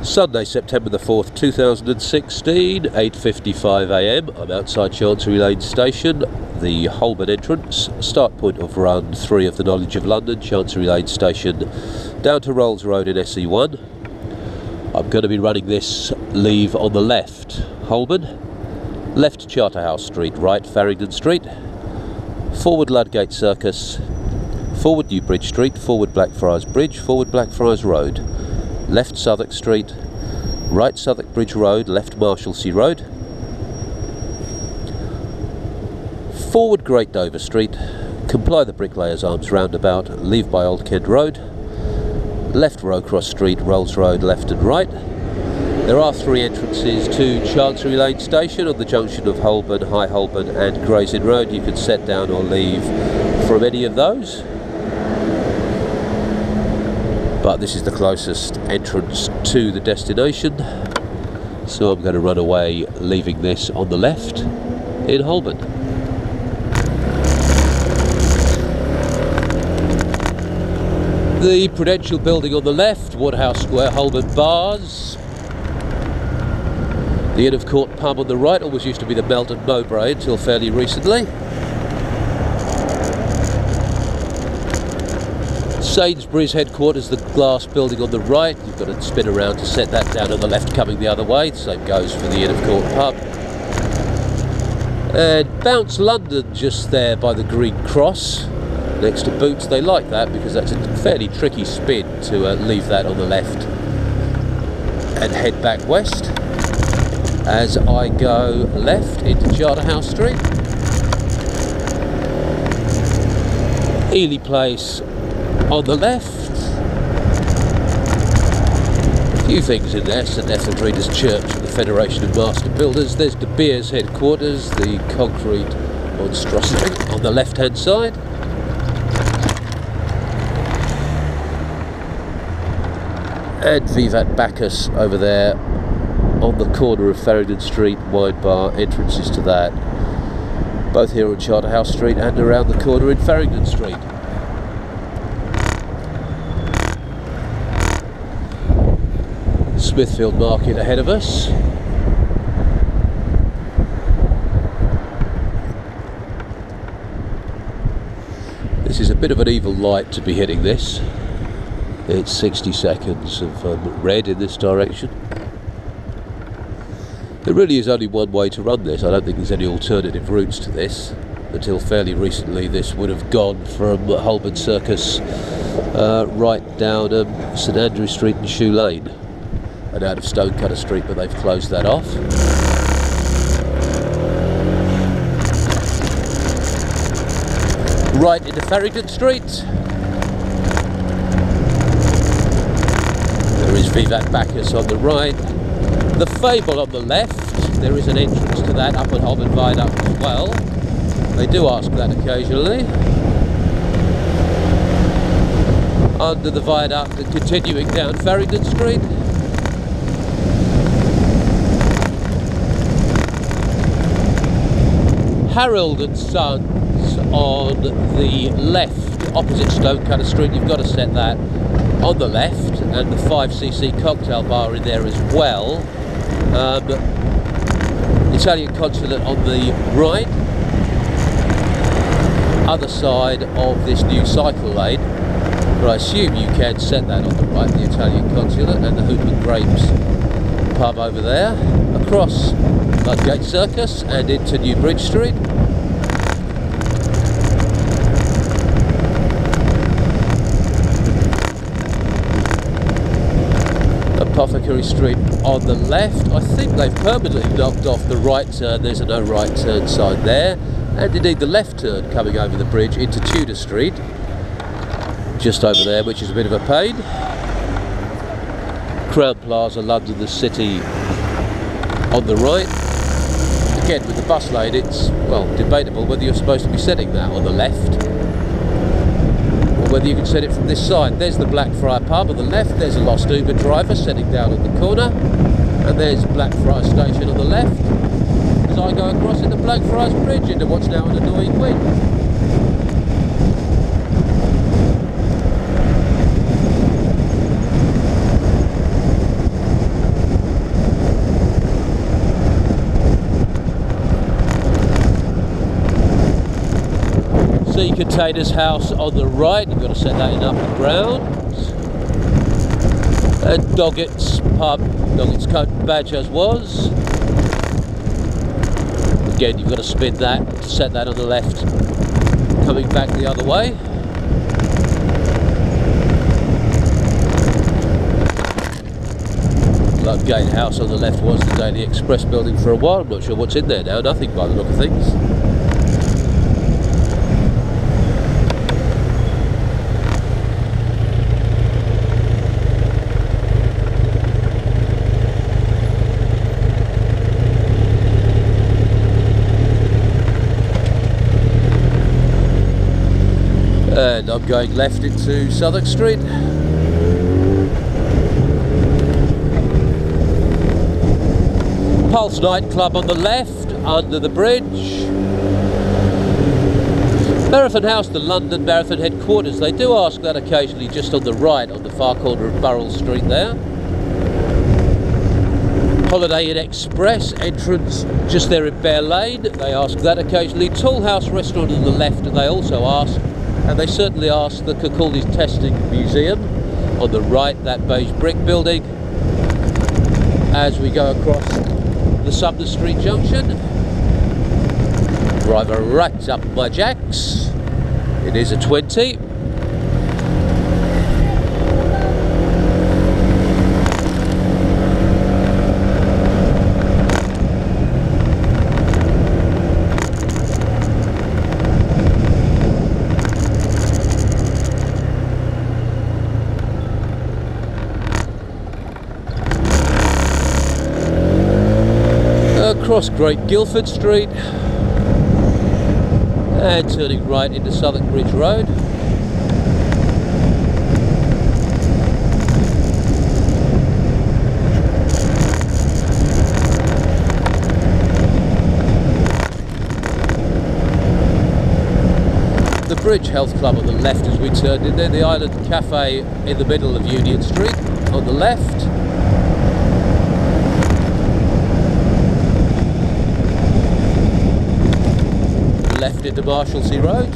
Sunday, September the 4th, 2016, 8:55 AM. I'm outside Chancery Lane Station, the Holborn entrance, start point of run 3 of the Knowledge of London, Chancery Lane Station, down to Rolls Road in SE1. I'm going to be running this leave on the left, Holborn, left Charterhouse Street, right Farringdon Street, forward Ludgate Circus, forward New Bridge Street, forward Blackfriars Bridge, forward Blackfriars Road, left Southwark Street, right Southwark Bridge Road, left Marshalsea Road, forward Great Dover Street, comply the Bricklayers Arms roundabout, leave by Old Kent Road, left Rowcross Street, Rolls Road, left and right. There are 3 entrances to Chancery Lane Station on the junction of Holborn, High Holborn and Gray's Inn Road. You can set down or leave from any of those, but this is the closest entrance to the destination, so I'm going to run away leaving this on the left in Holborn. The Prudential building on the left, Waterhouse Square, Holborn Bars. The Inn of Court pub on the right, always used to be the Melton Mowbray until fairly recently. Sainsbury's headquarters, the glass building on the right. You've got to spin around to set that down on the left coming the other way. The same goes for the Inn of Court pub. And Bounce London just there by the Green Cross next to Boots. They like that because that's a fairly tricky spin to leave that on the left and head back west. As I go left into Charterhouse Street, Ely Place on the left. A few things in there: St Ethelreda's Church and the Federation of Master Builders. There's De Beers headquarters, the concrete monstrosity on the left hand side. And Vivat Bacchus over there on the corner of Farringdon Street, wine bar, entrances to that, both here on Charterhouse Street and around the corner in Farringdon Street. Smithfield Market ahead of us. This is a bit of an evil light to be hitting this. It's 60 seconds of red in this direction. There really is only one way to run this. I don't think there's any alternative routes to this. Until fairly recently, this would have gone from Holborn Circus right down St Andrew Street and Shoe Lane and out of Stonecutter Street, but they've closed that off. Right into Farringdon Street. There is Vivat Bacchus on the right. The Fable on the left. There is an entrance to that up at Holborn Viaduct as well. They do ask that occasionally. Under the viaduct and continuing down Farringdon Street. Harold and Sons on the left, opposite Stonecutter Street. You've got to set that on the left, and the 5cc cocktail bar in there as well. Italian Consulate on the right, other side of this new cycle lane, but I assume you can set that on the right, the Italian Consulate, and the Hoodman Grapes pub over there, across Ludgate Circus and into New Bridge Street. Apothecary Street on the left. I think they've permanently knocked off the right turn. There's a no right turn sign there, and indeed the left turn coming over the bridge into Tudor Street just over there, which is a bit of a pain. Crown Plaza, London the City on the right. Again, with the bus lane, it's, well, debatable whether you're supposed to be setting that on the left or whether you can set it from this side. There's the Blackfriars pub on the left. There's a lost Uber driver setting down on the corner, and there's Blackfriars Station on the left as I go across into Blackfriars Bridge into what's now an annoying wind. Containers house on the right, you've got to set that in upper ground. And Doggett's pub, Doggett's coat and badge as was. Again, you've got to spin that, set that on the left, coming back the other way. Ludgate House on the left was the Daily Express building for a while. I'm not sure what's in there now, nothing by the look of things. And I'm going left into Southwark Street. Pulse nightclub on the left, under the bridge. Marathon House, the London Marathon headquarters. They do ask that occasionally, just on the right, on the far corner of Burrell Street there. Holiday Inn Express entrance just there in Bear Lane. They ask that occasionally. Tool House restaurant on the left, and they also ask, and they certainly ask, the Kirkcaldy's Testing Museum on the right, that beige brick building. As we go across the Sumner Street junction, driver right up my jacks. It is a 20. Across Great Guildford Street and turning right into Southwark Bridge Road. The Bridge Health Club on the left as we turned in there, the Island Cafe in the middle of Union Street on the left. Left into Marshalsea Road.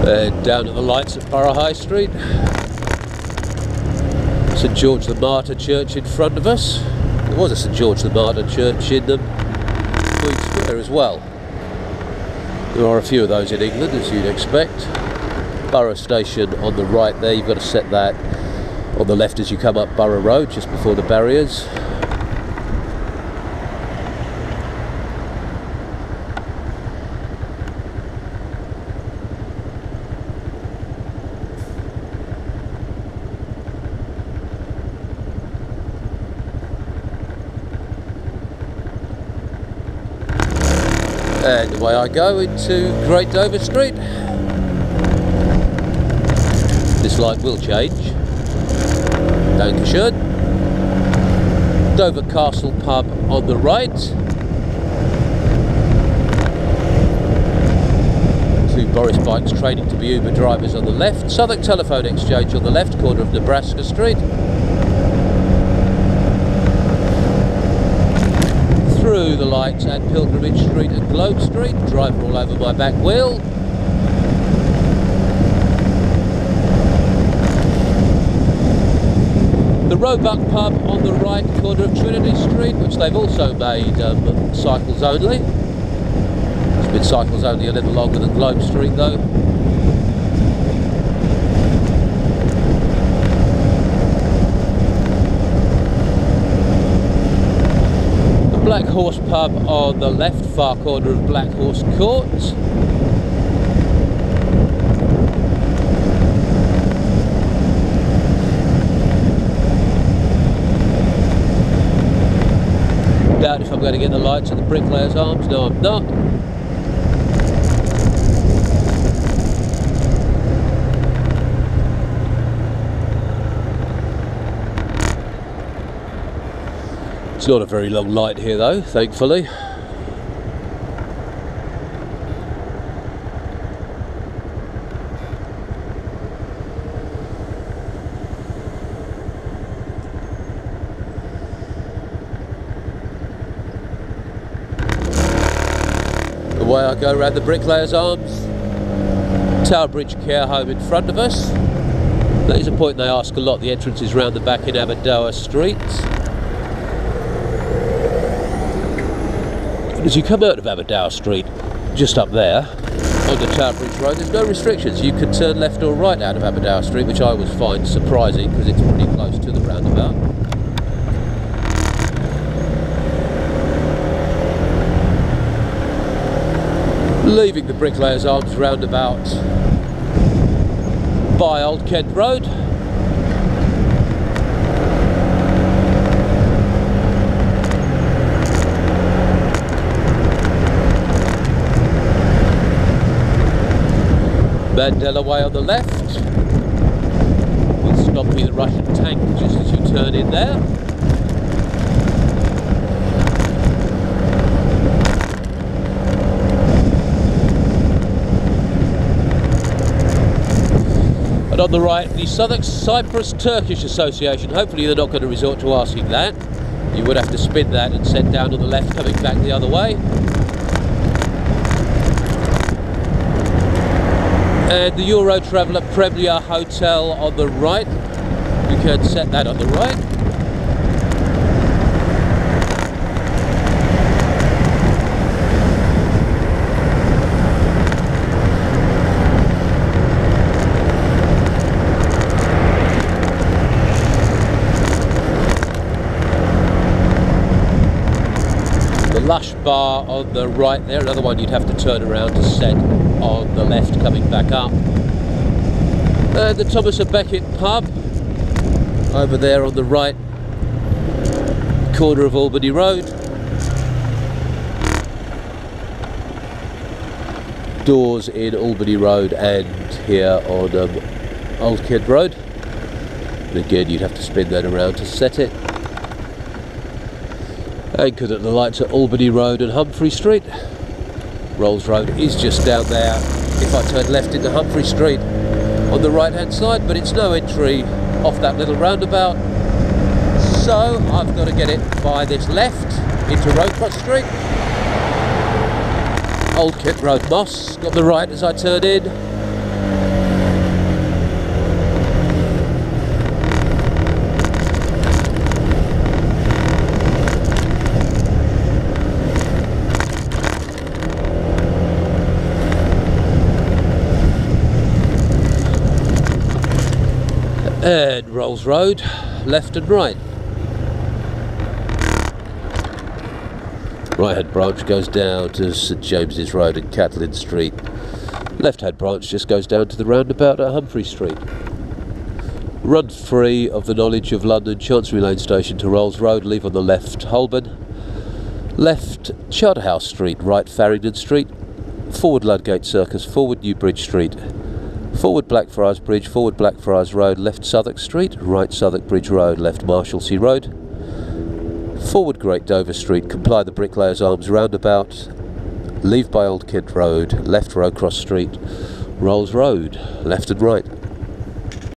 And down to the lights at Borough High Street. St George the Martyr Church in front of us. There was a St George the Martyr Church in Queen Square as well. There are a few of those in England, as you'd expect. Borough Station on the right there, you've got to set that on the left as you come up Borough Road, just before the barriers. And away I go into Great Dover Street. This light will change. Dankeschön. Dover Castle pub on the right. Two Boris bikes training to be Uber drivers on the left. Southwark Telephone Exchange on the left, corner of Nebraska Street. Through the lights at Pilgrimage Street and Globe Street, driver all over my back wheel. The Roebuck pub on the right, corner of Trinity Street, which they've also made cycles only. It's been cycles only a little longer than Globe Street though. Black Horse pub on the left, far corner of Black Horse Court. Doubt if I'm going to get the lights at the Bricklayer's Arms. No, I'm not. It's not a very long light here though, thankfully. now go around the Bricklayers Arms. Tower Bridge Care Home in front of us. That is a point they ask a lot. The entrance is round the back in Aberdour Street. And as you come out of Aberdour Street, just up there, on the Tower Bridge Road, there's no restrictions. You can turn left or right out of Aberdour Street, which I always find surprising because it's pretty close to the roundabout. Leaving the Bricklayers Arms roundabout by Old Kent Road. Mandela Way on the left. Will stop me the Russian tank just as you turn in there. And on the right, the Southwark Cyprus Turkish Association. Hopefully they're not going to resort to asking that. You would have to spin that and set down on the left coming back the other way. And the Euro Traveller Premier Hotel on the right. You can set that on the right. The Lush Bar on the right there, another one you'd have to turn around to set on the left coming back up. And the Thomas and Beckett pub over there on the right corner of Albany Road. Doors in Albany Road and here on Old Kent Road. And again you'd have to spin that around to set it. Anchored at the lights at Albany Road and Humphrey Street. Rolls Road is just down there if I turn left into Humphrey Street on the right hand side, but it's no entry off that little roundabout, so I've got to get it by this left into Rowcross Street. Old Kent Road Moss, got the right as I turn in. And Rolls Road, left and right. Right hand branch goes down to St James's Road and Catlin Street. Left hand branch just goes down to the roundabout at Humphrey Street. Run free of the knowledge of London Chancery Lane Station to Rolls Road, leave on the left Holborn. Left Charterhouse Street, right Farringdon Street. Forward Ludgate Circus, forward New Bridge Street. Forward Blackfriars Bridge, forward Blackfriars Road, left Southwark Street, right Southwark Bridge Road, left Marshalsea Road. Forward Great Dover Street, comply the Bricklayers Arms roundabout, leave by Old Kent Road, left Rowcross Street, Rolls Road, left and right.